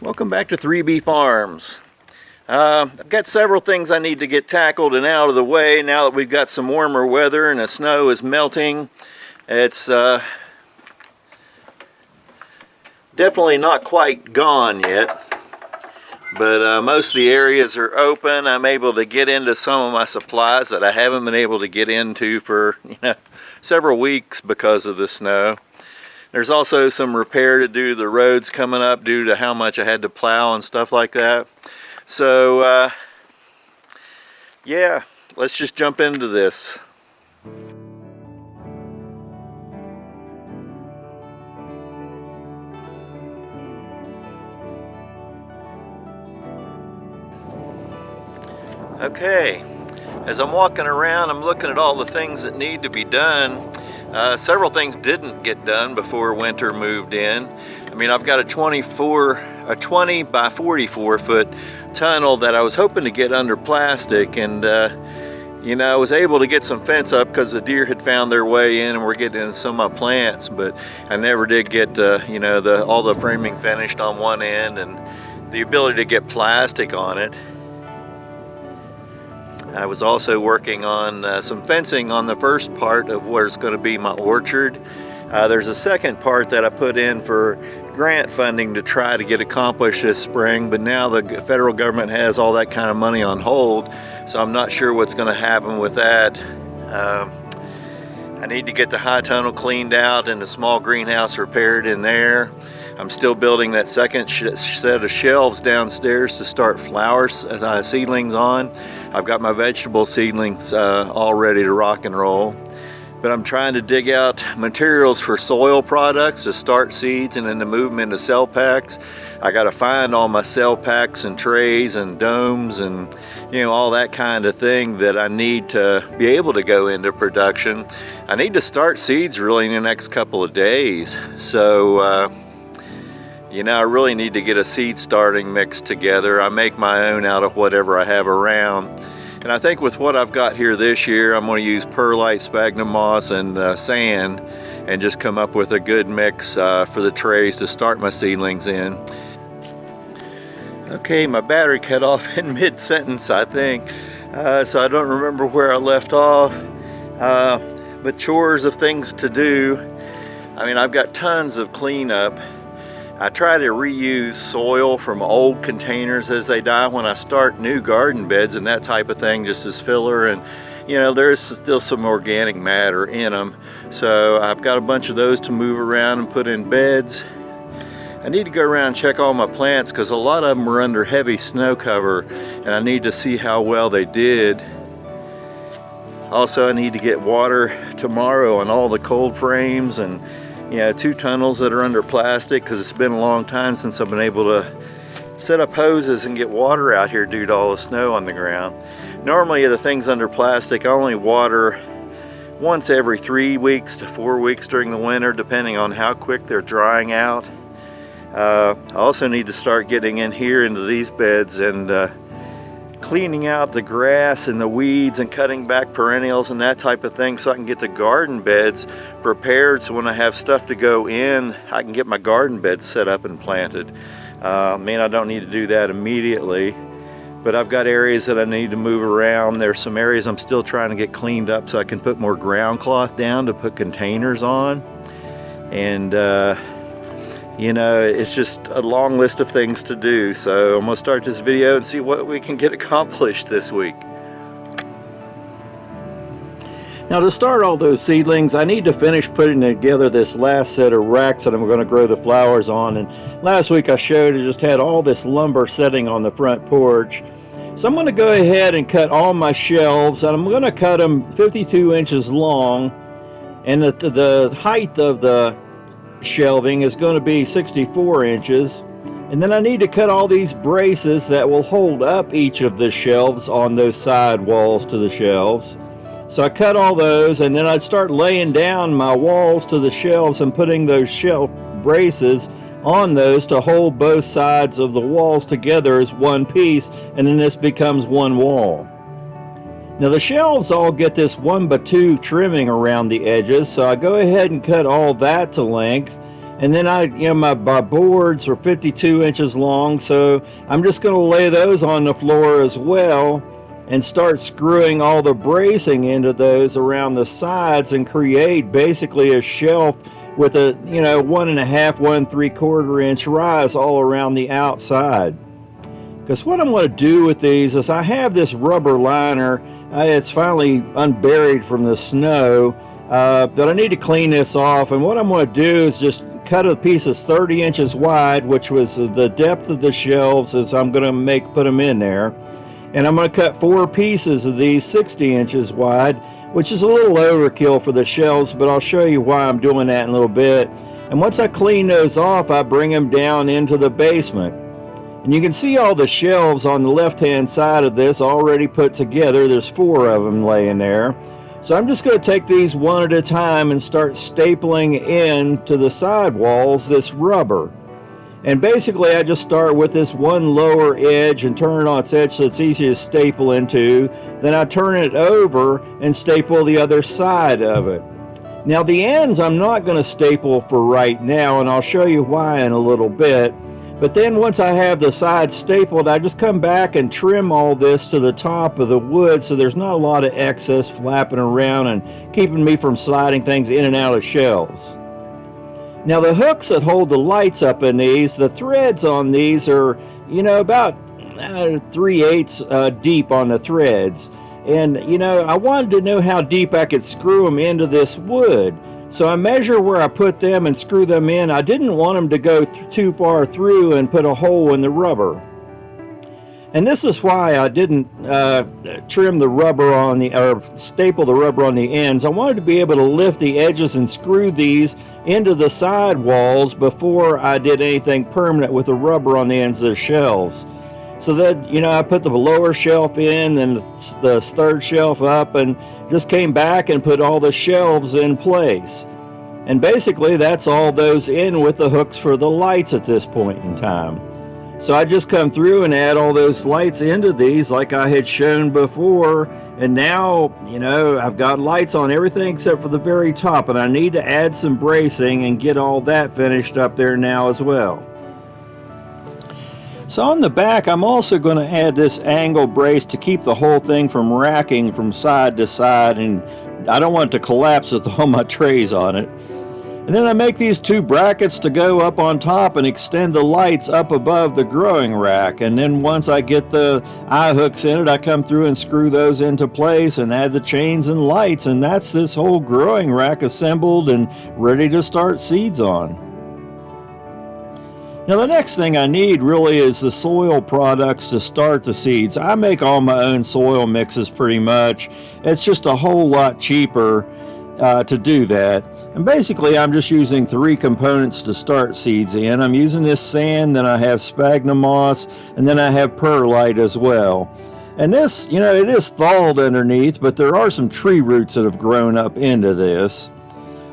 Welcome back to 3B Farms. I've got several things I need to get tackled and out of the way now that we've got some warmer weather and the snow is melting. It's definitely not quite gone yet, but most of the areas are open. I'm able to get into some of my supplies that I haven't been able to get into for several weeks because of the snow. There's also some repair to do to the roads coming up due to how much I had to plow and stuff like that. So, yeah, let's just jump into this. Okay, as I'm walking around, I'm looking at all the things that need to be done. Several things didn't get done before winter moved in. I mean, I've got a 20 by 44 foot tunnel that I was hoping to get under plastic, and I was able to get some fence up because the deer had found their way in and were getting in some of my plants, but I never did get all the framing finished on one end and the ability to get plastic on it. I was also working on some fencing on the first part of where's going to be my orchard. There's a second part that I put in for grant funding to try to get accomplished this spring, but now the federal government has all that kind of money on hold, so I'm not sure what's going to happen with that. I need to get the high tunnel cleaned out and the small greenhouse repaired in there. I'm still building that second set of shelves downstairs to start flowers seedlings on. I've got my vegetable seedlings all ready to rock and roll. But I'm trying to dig out materials for soil products to start seeds and then to move them into cell packs. I got to find all my cell packs and trays and domes and all that kind of thing that I need to be able to go into production. I need to start seeds really in the next couple of days. So I really need to get a seed starting mix together. I make my own out of whatever I have around. And I think with what I've got here this year, I'm going to use perlite, sphagnum moss, and sand, and just come up with a good mix for the trays to start my seedlings in. Okay, my battery cut off in mid-sentence, I think, so I don't remember where I left off. But chores of things to do. I mean, I've got tons of cleanup. I try to reuse soil from old containers as they die when I start new garden beds and that type of thing, just as filler, and there's still some organic matter in them. So I've got a bunch of those to move around and put in beds. I need to go around and check all my plants because a lot of them are under heavy snow cover and I need to see how well they did. Also, I need to get water tomorrow on all the cold frames and 2 tunnels that are under plastic because it's been a long time since I've been able to set up hoses and get water out here due to all the snow on the ground. Normally the things under plastic I only water once every 3 weeks to 4 weeks during the winter, depending on how quick they're drying out. I also need to start getting in here into these beds and cleaning out the grass and the weeds and cutting back perennials and that type of thing so I can get the garden beds prepared so when I have stuff to go in, I can get my garden beds set up and planted. I don't need to do that immediately, but I've got areas that I need to move around. There's some areas I'm still trying to get cleaned up so I can put more ground cloth down to put containers on. And it's just a long list of things to do. So I'm gonna start this video and see what we can get accomplished this week. Now, to start all those seedlings, I need to finish putting together this last set of racks that I'm going to grow the flowers on. And last week I showed I just had all this lumber sitting on the front porch. So I'm going to go ahead and cut all my shelves, and I'm going to cut them 52 inches long, and the height of the shelving is going to be 64 inches. And then I need to cut all these braces that will hold up each of the shelves on those side walls to the shelves. So I cut all those, and then I'd start laying down my walls to the shelves and putting those shelf braces on those to hold both sides of the walls together as one piece, and then this becomes one wall. Now the shelves all get this 1x2 trimming around the edges, so I go ahead and cut all that to length, And then my boards are 52 inches long, so I'm just going to lay those on the floor as well and start screwing all the bracing into those around the sides and create basically a shelf with a 1.5, 1.75 inch rise all around the outside. Because what I'm going to do with these is I have this rubber liner. It's finally unburied from the snow, but I need to clean this off. And what I'm going to do is just cut a piece that's 30 inches wide, which was the depth of the shelves as I'm going to put them in there. And I'm going to cut 4 pieces of these 60 inches wide, which is a little overkill for the shelves, but I'll show you why I'm doing that in a little bit. And once I clean those off, I bring them down into the basement. And you can see all the shelves on the left-hand side of this already put together. There's 4 of them laying there. So I'm just going to take these one at a time and start stapling into the side walls this rubber. And basically I just start with this one lower edge and turn it on its edge so it's easy to staple into. Then I turn it over and staple the other side of it. Now the ends I'm not going to staple for right now, and I'll show you why in a little bit. But then once I have the sides stapled, I just come back and trim all this to the top of the wood so there's not a lot of excess flapping around and keeping me from sliding things in and out of shelves. Now the hooks that hold the lights up in these, the threads on these are, about 3/8 deep on the threads. And, I wanted to know how deep I could screw them into this wood. So I measure where I put them and screw them in. I didn't want them to go too far through and put a hole in the rubber. And this is why I didn't trim the rubber or staple the rubber on the ends. I wanted to be able to lift the edges and screw these into the side walls before I did anything permanent with the rubber on the ends of the shelves. So that, I put the lower shelf in, then the third shelf up, and just came back and put all the shelves in place. And basically that's all those in with the hooks for the lights at this point in time. So I just come through and add all those lights into these like I had shown before. And now, I've got lights on everything except for the very top. And I need to add some bracing and get all that finished up there now as well. So on the back, I'm also going to add this angle brace to keep the whole thing from racking from side to side. And I don't want it to collapse with all my trays on it. And then I make these 2 brackets to go up on top and extend the lights up above the growing rack. And then once I get the eye hooks in it, I come through and screw those into place and add the chains and lights. And that's this whole growing rack assembled and ready to start seeds on. Now the next thing I need really is the soil products to start the seeds. I make all my own soil mixes pretty much. It's just a whole lot cheaper to do that. And basically I'm just using 3 components to start seeds in. I'm using this sand, then I have sphagnum moss, and then I have perlite as well. And this, it is thawed underneath, but there are some tree roots that have grown up into this.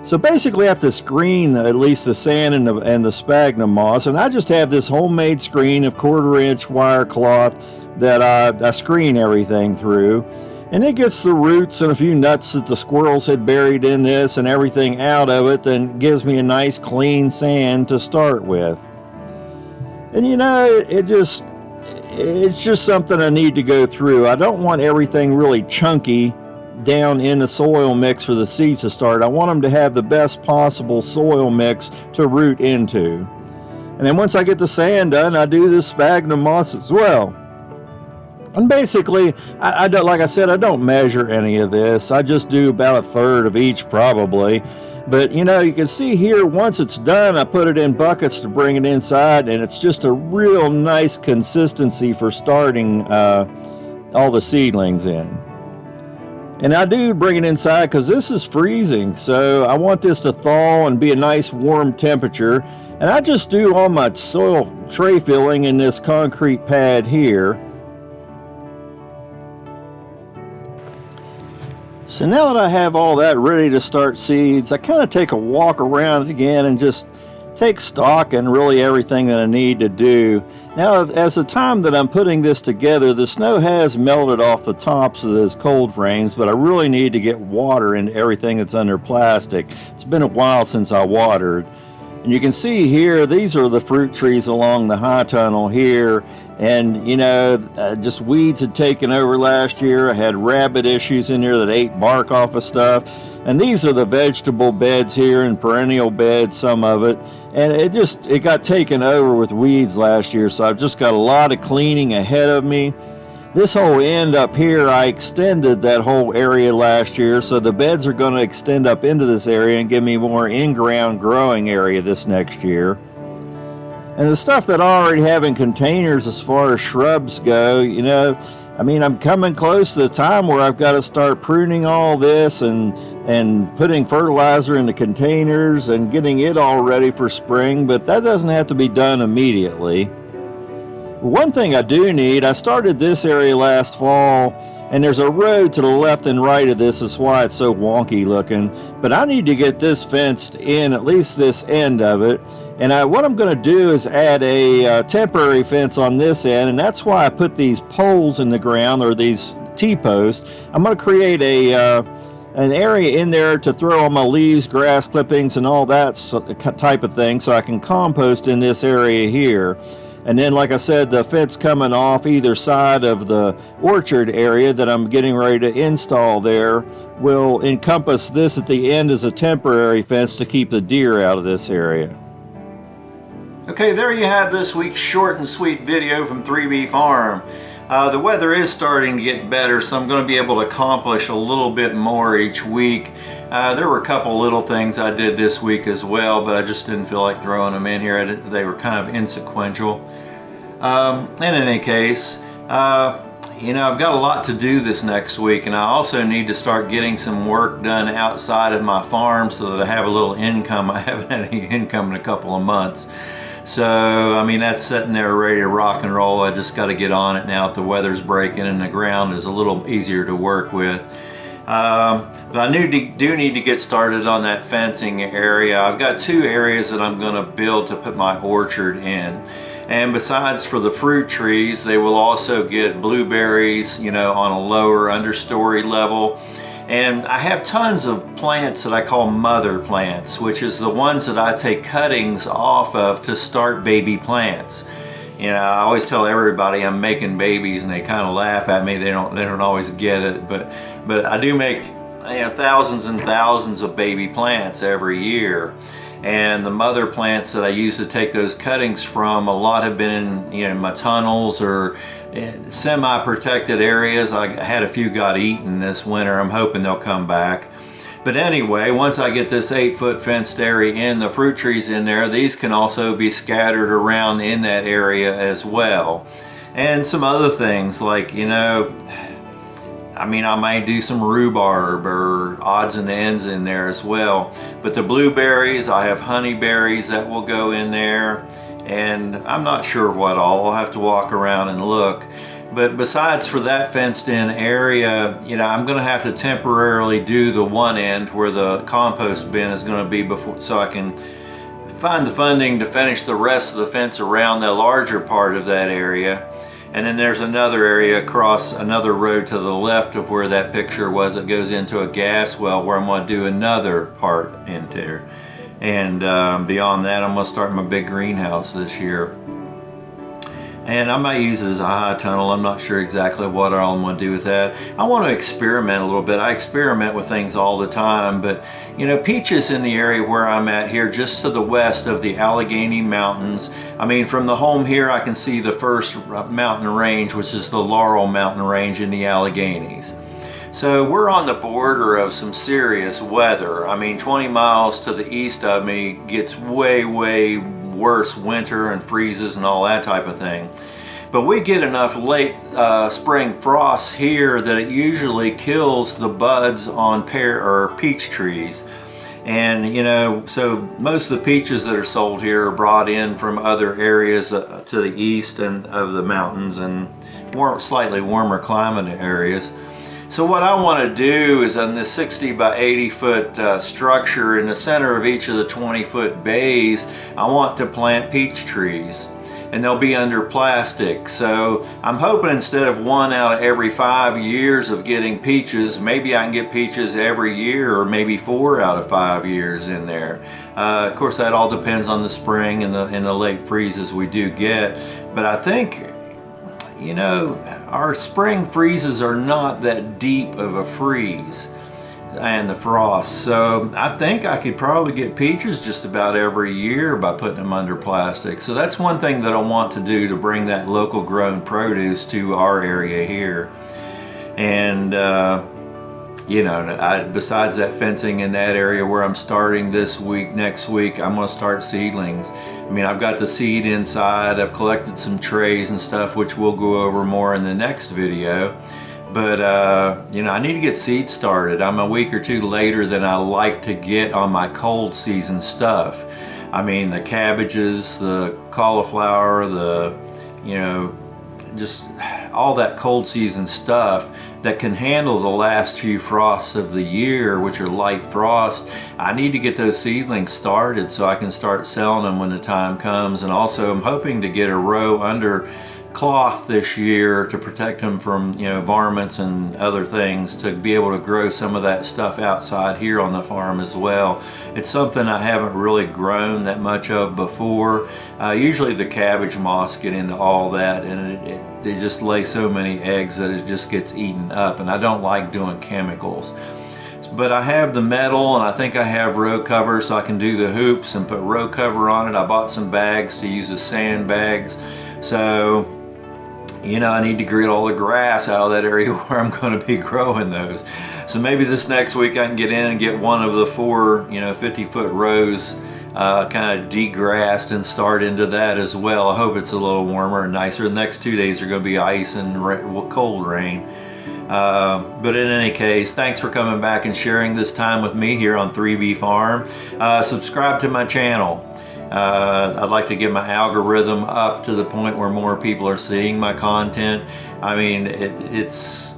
So basically I have to screen at least the sand and the sphagnum moss, and I just have this homemade screen of 1/4 inch wire cloth that I screen everything through. And it gets the roots and a few nuts that the squirrels had buried in this and everything out of it, then gives me a nice clean sand to start with. And it's just something I need to go through. I don't want everything really chunky down in the soil mix for the seeds to start. I want them to have the best possible soil mix to root into. And then once I get the sand done, I do this sphagnum moss as well. And basically, I don't, like I said, I don't measure any of this. I just do about 1/3 of each probably. But you can see here, once it's done, I put it in buckets to bring it inside, and it's just a real nice consistency for starting all the seedlings in. And I do bring it inside because this is freezing, so I want this to thaw and be a nice warm temperature. And I just do all my soil tray filling in this concrete pad here. So now that I have all that ready to start seeds, I kind of take a walk around again and just take stock and really everything that I need to do. Now, as the time that I'm putting this together, the snow has melted off the tops of those cold frames, but I really need to get water into everything that's under plastic. It's been a while since I watered. And you can see here, these are the fruit trees along the high tunnel here. And, you know, just weeds had taken over last year. I had rabbit issues in here that ate bark off of stuff. And these are the vegetable beds here and perennial beds, some of it. And it got taken over with weeds last year. So I've just got a lot of cleaning ahead of me. This whole end up here, I extended that whole area last year, so the beds are going to extend up into this area and give me more in-ground growing area this next year. And the stuff that I already have in containers as far as shrubs go, you know, I mean, I'm coming close to the time where I've got to start pruning all this and putting fertilizer in the containers and getting it all ready for spring, but that doesn't have to be done immediately. One thing I do need, I started this area last fall, and there's a road to the left and right of this. That's why it's so wonky looking. But I need to get this fenced in, at least this end of it. And what I'm going to do is add a temporary fence on this end, and that's why I put these poles in the ground, or these T-posts. I'm going to create an area in there to throw all my leaves, grass clippings, and all that type of thing, so I can compost in this area here. And then, like I said, the fence coming off either side of the orchard area that I'm getting ready to install there will encompass this at the end as a temporary fence to keep the deer out of this area. Okay, there you have this week's short and sweet video from 3B Farm. The weather is starting to get better, so I'm going to be able to accomplish a little bit more each week. There were a couple little things I did this week as well, but I just didn't feel like throwing them in here. They were kind of insequential. In any case, you know, I've got a lot to do this next week, and I also need to start getting some work done outside of my farm so that I have a little income. I haven't had any income in a couple of months. So, I mean, that's sitting there ready to rock and roll. I just got to get on it now that the weather's breaking and the ground is a little easier to work with. But I do need to get started on that fencing area. I've got two areas that I'm going to build to put my orchard in. And besides for the fruit trees, they will also get blueberries, you know, on a lower understory level. And I have tons of plants that I call mother plants, which is the ones that I take cuttings off of to start baby plants. You know, I always tell everybody I'm making babies, and they kind of laugh at me. They don't always get it, but I do make, you know, thousands and thousands of baby plants every year. And the mother plants that I use to take those cuttings from, a lot have been in, you know, my tunnels or semi-protected areas. I had a few got eaten this winter. I'm hoping they'll come back. But anyway, once I get this 8-foot fenced area in, the fruit trees in there, these can also be scattered around in that area as well. And some other things like, you know, I mean, I might do some rhubarb or odds and ends in there as well. But the blueberries, I have honeyberries that will go in there. And I'm not sure what all. I'll have to walk around and look. But besides for that fenced in area, you know, I'm going to have to temporarily do the one end where the compost bin is going to be before, so I can find the funding to finish the rest of the fence around the larger part of that area. And then there's another area across another road to the left of where that picture was that goes into a gas well, where I'm going to do another part into there. And beyond that, I'm going to start my big greenhouse this year. And I might use it as a high tunnel. I'm not sure exactly what all I'm going to do with that. I want to experiment a little bit. I experiment with things all the time, but you know, peaches in the area where I'm at here, just to the west of the Allegheny Mountains. I mean, from the home here, I can see the first mountain range, which is the Laurel Mountain Range in the Alleghenies. So we're on the border of some serious weather. I mean, 20 miles to the east of me gets way, way worse winter and freezes and all that type of thing. But we get enough late spring frosts here that it usually kills the buds on pear or peach trees. And you know, so most of the peaches that are sold here are brought in from other areas to the east and of the mountains and slightly warmer climate areas. So what I want to do is on this 60 by 80 foot structure, in the center of each of the 20-foot bays, I want to plant peach trees. and they'll be under plastic. So I'm hoping instead of 1 out of every 5 years of getting peaches, maybe I can get peaches every year, or maybe 4 out of 5 years in there. Of course, that all depends on the spring and the late freezes we do get. But I think, you know, our spring freezes are not that deep of a freeze, and the frost. So I think I could probably get peaches just about every year by putting them under plastic. So that's one thing that I want to do, to bring that local grown produce to our area here. And you know, besides that fencing in that area where I'm starting this week, next week I'm going to start seedlings. I mean, I've got the seed inside, I've collected some trays and stuff, which we'll go over more in the next video. But you know, I need to get seed started. I'm a week or two later than I like to get on my cold season stuff. I mean, the cabbages, the cauliflower, the, you know, just all that cold season stuff that can handle the last few frosts of the year, which are light frosts. I need to get those seedlings started so I can start selling them when the time comes. And also I'm hoping to get a row under cloth this year to protect them from, you know, varmints and other things, to be able to grow some of that stuff outside here on the farm as well. It's something I haven't really grown that much of before. Usually the cabbage moths get into all that, and they just lay so many eggs that it just gets eaten up, and I don't like doing chemicals. But I have the metal, and I think I have row cover, so I can do the hoops and put row cover on it. I bought some bags to use as sandbags. So, you know, I need to get all the grass out of that area where I'm going to be growing those. So maybe this next week I can get in and get one of the 4, you know, 50-foot rows kind of degrassed and start into that as well. I hope it's a little warmer and nicer. The next 2 days are going to be ice and cold rain. But in any case, thanks for coming back and sharing this time with me here on 3B Farm. Subscribe to my channel. I'd like to get my algorithm up to the point where more people are seeing my content. I mean, it's,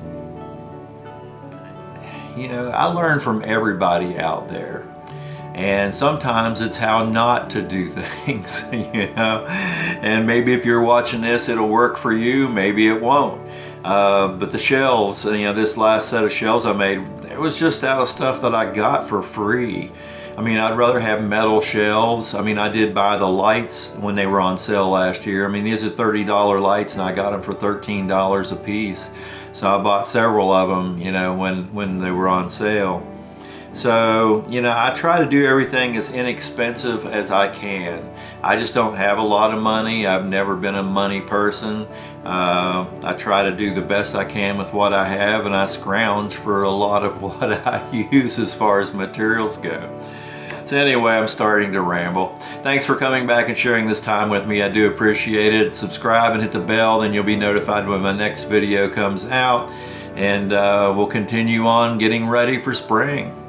you know, I learn from everybody out there. And sometimes it's how not to do things, you know. And maybe if you're watching this, it'll work for you, maybe it won't. But the shelves, you know, this last set of shelves I made, it was just out of stuff that I got for free. I mean, I'd rather have metal shelves. I mean, I did buy the lights when they were on sale last year. I mean, these are $30 lights, and I got them for $13 a piece. So I bought several of them, you know, when they were on sale. So, you know, I try to do everything as inexpensive as I can. I just don't have a lot of money. I've never been a money person. I try to do the best I can with what I have, and I scrounge for a lot of what I use as far as materials go. So anyway, I'm starting to ramble. Thanks for coming back and sharing this time with me. I do appreciate it. Subscribe and hit the bell, then you'll be notified when my next video comes out. And we'll continue on getting ready for spring.